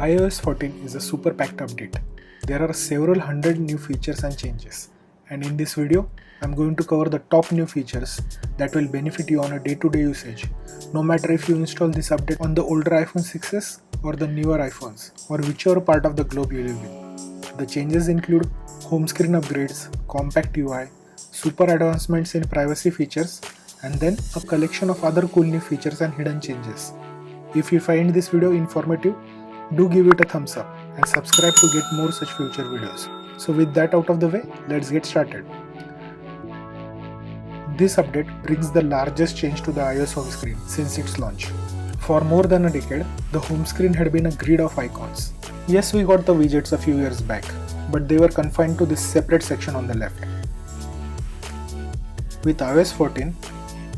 iOS 14 is a super packed update. There are several hundred new features and changes, and in this video, I'm going to cover the top new features that will benefit you on a day-to-day usage, no matter if you install this update on the older iPhone 6s or the newer iPhones, or whichever part of the globe you live in. The changes include home screen upgrades, compact UI, super advancements in privacy features, and then a collection of other cool new features and hidden changes. If you find this video informative, do give it a thumbs up and subscribe to get more such future videos. So with that out of the way, let's get started. This update brings the largest change to the iOS home screen since its launch. For more than a decade, the home screen had been a grid of icons. Yes, we got the widgets a few years back, but they were confined to this separate section on the left. With iOS 14,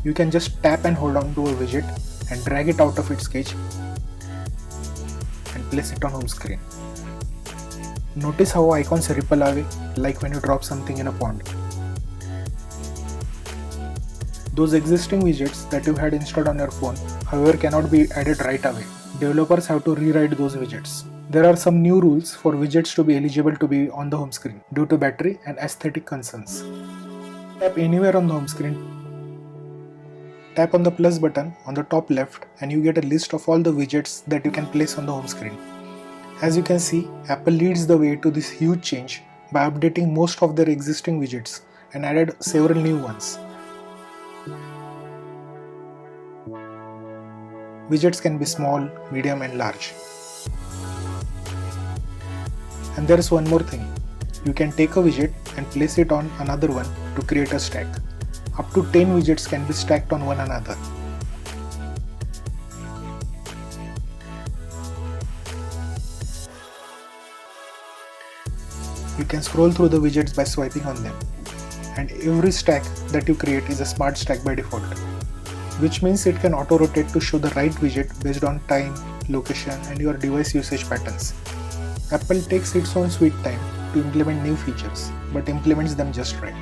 you can just tap and hold on to a widget and drag it out of its cage and place it on home screen. Notice how icons ripple away, like when you drop something in a pond. Those existing widgets that you had installed on your phone, however, cannot be added right away. Developers have to rewrite those widgets. There are some new rules for widgets to be eligible to be on the home screen due to battery and aesthetic concerns. Tap anywhere on the home screen. Tap on the plus button on the top left and you get a list of all the widgets that you can place on the home screen. As you can see, Apple leads the way to this huge change by updating most of their existing widgets and added several new ones. Widgets can be small, medium and large. And there is one more thing. You can take a widget and place it on another one to create a stack. Up to 10 widgets can be stacked on one another. You can scroll through the widgets by swiping on them. And every stack that you create is a smart stack by default, which means it can auto-rotate to show the right widget based on time, location and your device usage patterns. Apple takes its own sweet time to implement new features, but implements them just right.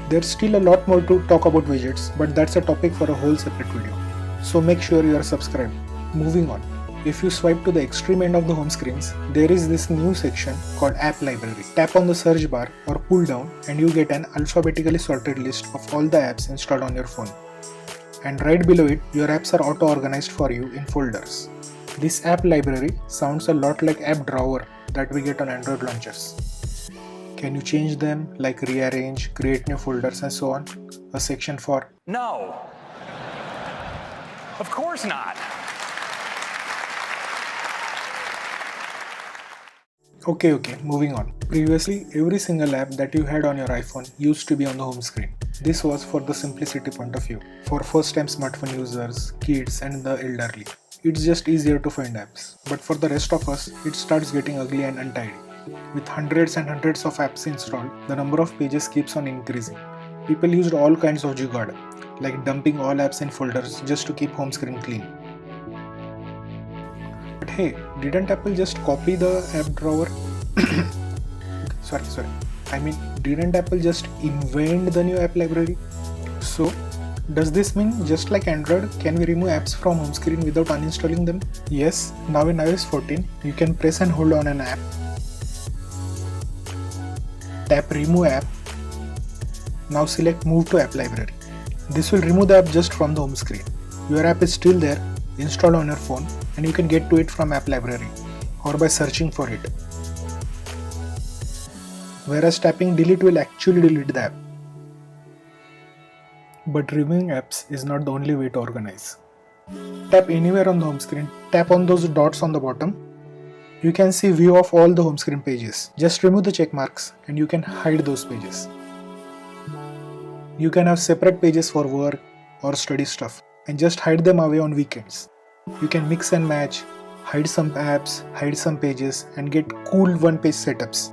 There's still a lot more to talk about widgets, but that's a topic for a whole separate video. So make sure you are subscribed. Moving on. If you swipe to the extreme end of the home screens, there is this new section called App Library. Tap on the search bar or pull down and you get an alphabetically sorted list of all the apps installed on your phone. And right below it, your apps are auto-organized for you in folders. This app library sounds a lot like app drawer that we get on Android launchers. Can you change them, like rearrange, create new folders and so on? A section for No. Of course not. Okay, moving on. Previously, every single app that you had on your iPhone used to be on the home screen. This was for the simplicity point of view, for first-time smartphone users, kids and the elderly. It's just easier to find apps. But for the rest of us, it starts getting ugly and untidy. With hundreds and hundreds of apps installed, the number of pages keeps on increasing. People used all kinds of jugaad, like dumping all apps in folders just to keep home screen clean. But hey, didn't Apple just copy the app drawer? Didn't Apple just invent the new app library? So, does this mean just like Android, can we remove apps from home screen without uninstalling them? Yes, now in iOS 14, you can press and hold on an app, tap remove app, now select move to app library. This will remove the app just from the home screen. Your app is still there, installed on your phone, and you can get to it from app library or by searching for it. Whereas tapping delete will actually delete the app. But removing apps is not the only way to organize. Tap anywhere on the home screen, tap on those dots on the bottom. You can see view of all the home screen pages. Just remove the check marks and you can hide those pages. You can have separate pages for work or study stuff and just hide them away on weekends. You can mix and match, hide some apps, hide some pages and get cool one-page setups.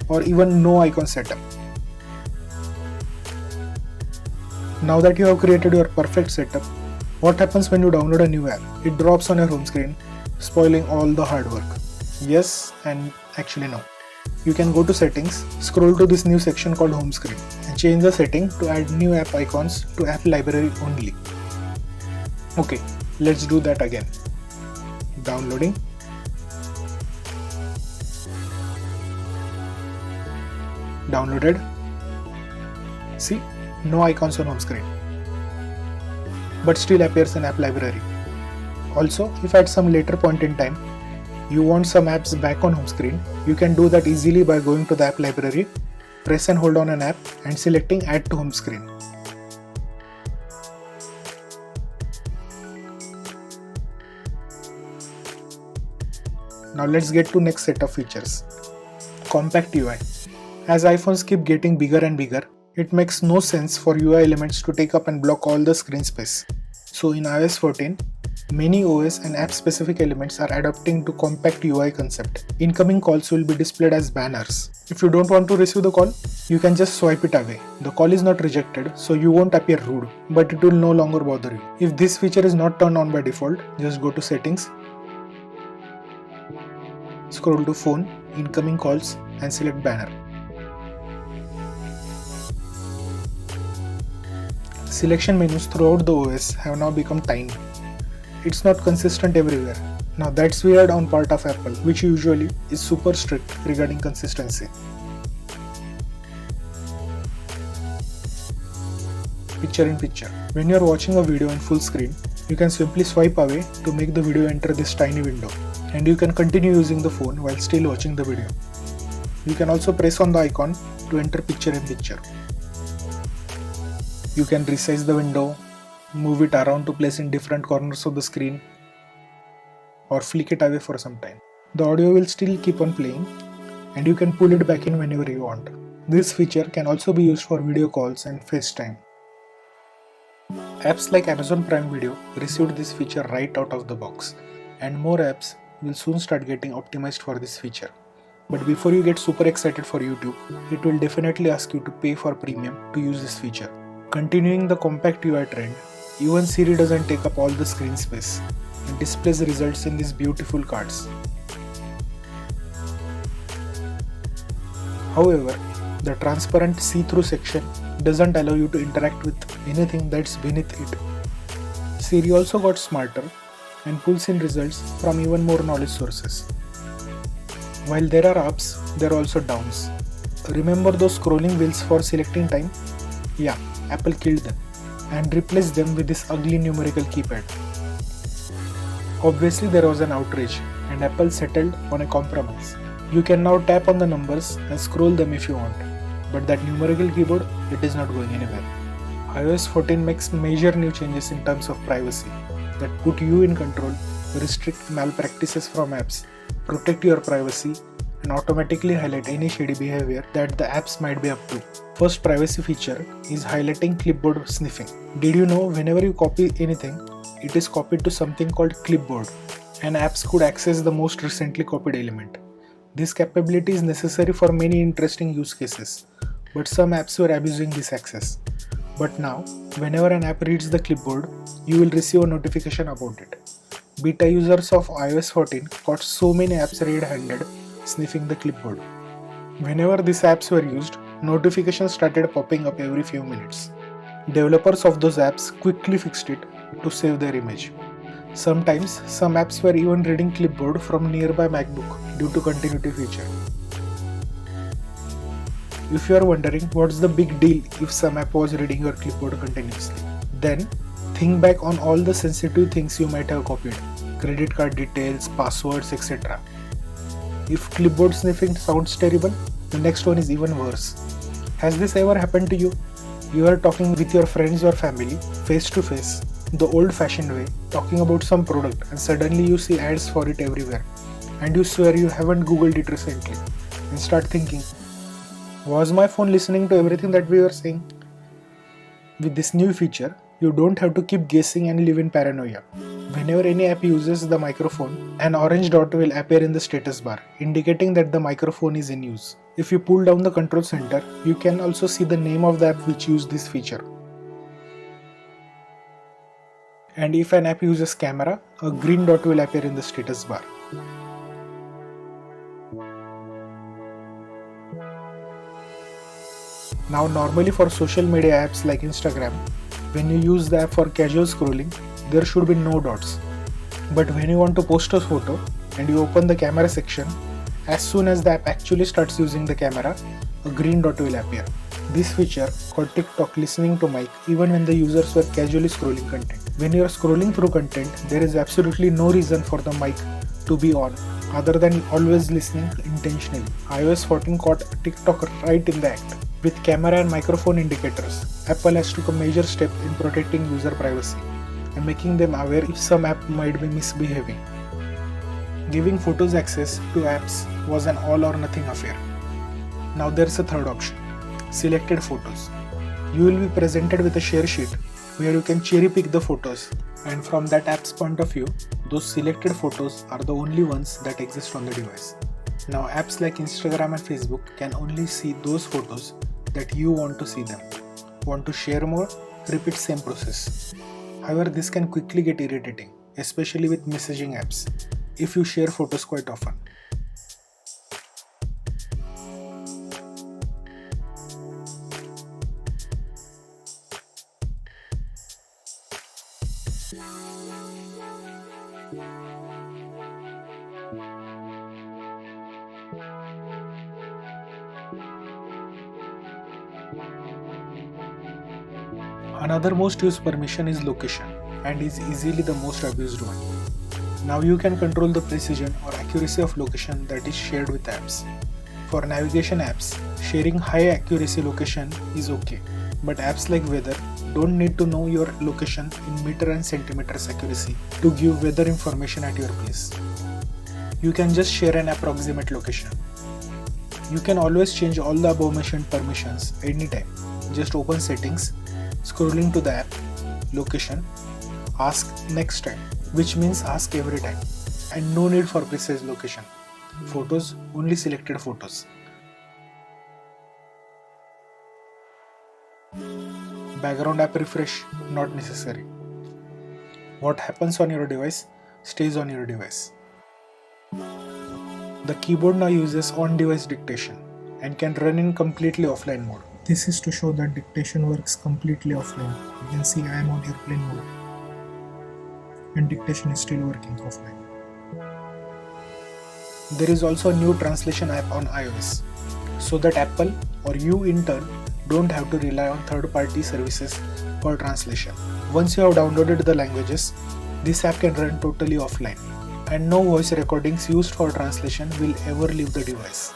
Or even no icon setup. Now that you have created your perfect setup, what happens when you download a new app? It drops on your home screen, spoiling all the hard work. Yes and actually no. You can go to settings, scroll to this new section called home screen and change the setting to add new app icons to app library only. Okay, let's do that again. Downloading. Downloaded. See, no icons on home screen, but still appears in app library. Also, if at some later point in time you want some apps back on home screen, you can do that easily by going to the app library, press and hold on an app and selecting add to home screen. Now let's get to next set of features. Compact UI. As iPhones keep getting bigger and bigger, it makes no sense for UI elements to take up and block all the screen space. So in iOS 14, many OS and app-specific elements are adapting to compact UI concept. Incoming calls will be displayed as banners. If you don't want to receive the call, you can just swipe it away. The call is not rejected, so you won't appear rude, but it will no longer bother you. If this feature is not turned on by default, just go to settings, scroll to phone, incoming calls and select banner. Selection menus throughout the OS have now become tiny. It's not consistent everywhere. Now that's weird on part of Apple, which usually is super strict regarding consistency. Picture in picture. When you're watching a video in full screen, you can simply swipe away to make the video enter this tiny window, and you can continue using the phone while still watching the video. You can also press on the icon to enter picture in picture. You can resize the window, move it around to place in different corners of the screen, or flick it away for some time. The audio will still keep on playing, and you can pull it back in whenever you want. This feature can also be used for video calls and FaceTime. Apps like Amazon Prime Video received this feature right out of the box, and more apps will soon start getting optimized for this feature. But before you get super excited for YouTube, it will definitely ask you to pay for premium to use this feature. Continuing the compact UI trend, even Siri doesn't take up all the screen space and displays results in these beautiful cards. However, the transparent see-through section doesn't allow you to interact with anything that's beneath it. Siri also got smarter and pulls in results from even more knowledge sources. While there are ups, there are also downs. Remember those scrolling wheels for selecting time? Yeah, Apple killed them and replaced them with this ugly numerical keypad. Obviously there was an outrage and Apple settled on a compromise. You can now tap on the numbers and scroll them if you want, but that numerical keyboard, it is not going anywhere. iOS 14 makes major new changes in terms of privacy that put you in control, restrict malpractices from apps, protect your privacy, and automatically highlight any shady behavior that the apps might be up to. First privacy feature is highlighting clipboard sniffing. Did you know whenever you copy anything, it is copied to something called clipboard, and apps could access the most recently copied element. This capability is necessary for many interesting use cases, but some apps were abusing this access. But now, whenever an app reads the clipboard, you will receive a notification about it. Beta users of iOS 14 caught so many apps red-handed sniffing the clipboard. Whenever these apps were used, notifications started popping up every few minutes. Developers of those apps quickly fixed it to save their image. Sometimes, some apps were even reading clipboard from nearby MacBook due to continuity feature. If you are wondering what's the big deal if some app was reading your clipboard continuously, then think back on all the sensitive things you might have copied, credit card details, passwords, etc. If clipboard sniffing sounds terrible, the next one is even worse. Has this ever happened to you? You are talking with your friends or family, face to face, the old-fashioned way, talking about some product, and suddenly you see ads for it everywhere, and you swear you haven't googled it recently, and start thinking, was my phone listening to everything that we were saying? With this new feature, you don't have to keep guessing and live in paranoia. Whenever any app uses the microphone, an orange dot will appear in the status bar, indicating that the microphone is in use. If you pull down the control center, you can also see the name of the app which used this feature. And if an app uses camera, a green dot will appear in the status bar. Now normally for social media apps like Instagram, when you use the app for casual scrolling, there should be no dots. But when you want to post a photo and you open the camera section, as soon as the app actually starts using the camera, a green dot will appear. This feature called TikTok listening to mic even when the users were casually scrolling content. When you are scrolling through content, there is absolutely no reason for the mic to be on other than always listening intentionally. iOS 14 caught TikTok right in the act. With camera and microphone indicators, Apple has took a major step in protecting user privacy and making them aware if some app might be misbehaving. Giving photos access to apps was an all or nothing affair. Now there's a third option, selected photos. You will be presented with a share sheet where you can cherry pick the photos, and from that app's point of view, those selected photos are the only ones that exist on the device. Now apps like Instagram and Facebook can only see those photos that you want to see them. Want to share more? Repeat same process. However, this can quickly get irritating, especially with messaging apps, if you share photos quite often. Another most used permission is location, and is easily the most abused one. Now you can control the precision or accuracy of location that is shared with apps. For navigation apps, sharing high accuracy location is okay, but apps like weather don't need to know your location in meter and centimeters accuracy to give weather information at your place. You can just share an approximate location. You can always change all the above mentioned permissions anytime. Just open settings, scrolling to the app, location, ask next time, which means ask every time, and no need for precise location. Photos, only selected photos. Background app refresh, not necessary. What happens on your device stays on your device. The keyboard now uses on-device dictation and can run in completely offline mode. This is to show that dictation works completely offline. You can see I am on airplane mode and dictation is still working offline. There is also a new translation app on iOS, so that Apple or you in turn don't have to rely on third-party services for translation. Once you have downloaded the languages, this app can run totally offline, and no voice recordings used for translation will ever leave the device.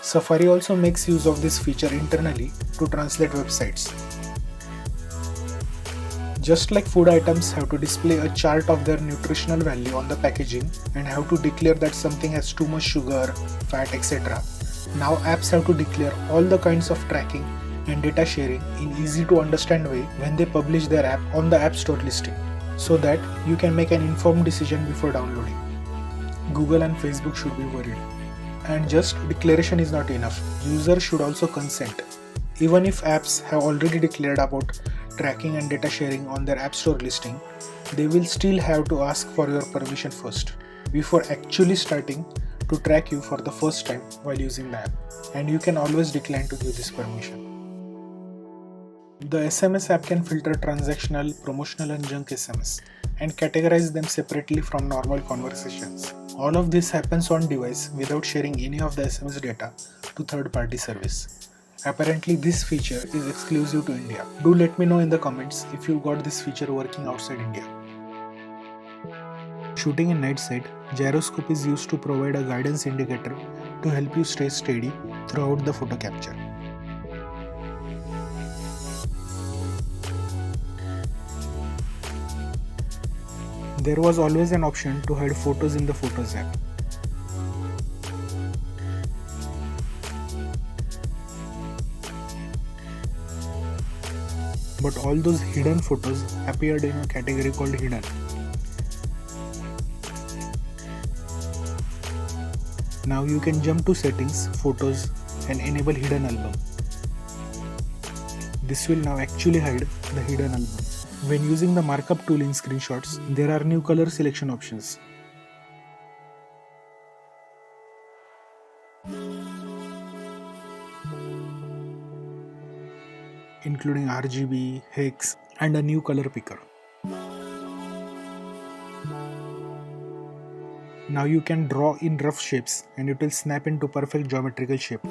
Safari also makes use of this feature internally to translate websites. Just like food items have to display a chart of their nutritional value on the packaging and have to declare that something has too much sugar, fat, etc., now apps have to declare all the kinds of tracking and data sharing in easy to understand way when they publish their app on the App Store listing, so that you can make an informed decision before downloading. Google and Facebook should be worried. And just declaration is not enough. Users should also consent. Even if apps have already declared about tracking and data sharing on their App Store listing, they will still have to ask for your permission first before actually starting to track you for the first time while using the app. And you can always decline to give this permission. The SMS app can filter transactional, promotional and junk SMS and categorize them separately from normal conversations. All of this happens on device without sharing any of the SMS data to third-party service. Apparently this feature is exclusive to India. Do let me know in the comments if you got this feature working outside India. Shooting in night sight, gyroscope is used to provide a guidance indicator to help you stay steady throughout the photo capture. There was always an option to hide photos in the Photos app. But all those hidden photos appeared in a category called Hidden. Now you can jump to Settings, Photos and enable Hidden Album. This will now actually hide the hidden album. When using the markup tool in screenshots, there are new color selection options. including RGB, hex, and a new color picker. Now you can draw in rough shapes and it will snap into perfect geometrical shape.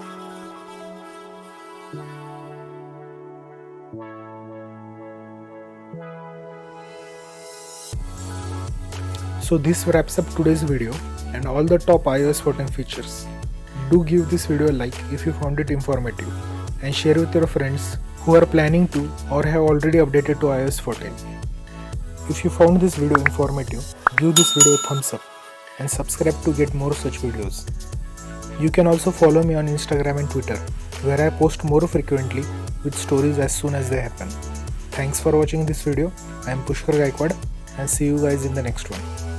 So this wraps up today's video and all the top iOS 14 features. Do give this video a like if you found it informative and share with your friends who are planning to or have already updated to iOS 14. If you found this video informative, give this video a thumbs up and subscribe to get more such videos. You can also follow me on Instagram and Twitter, where I post more frequently with stories as soon as they happen. Thanks for watching this video. I am Pushkar Gaikwad and see you guys in the next one.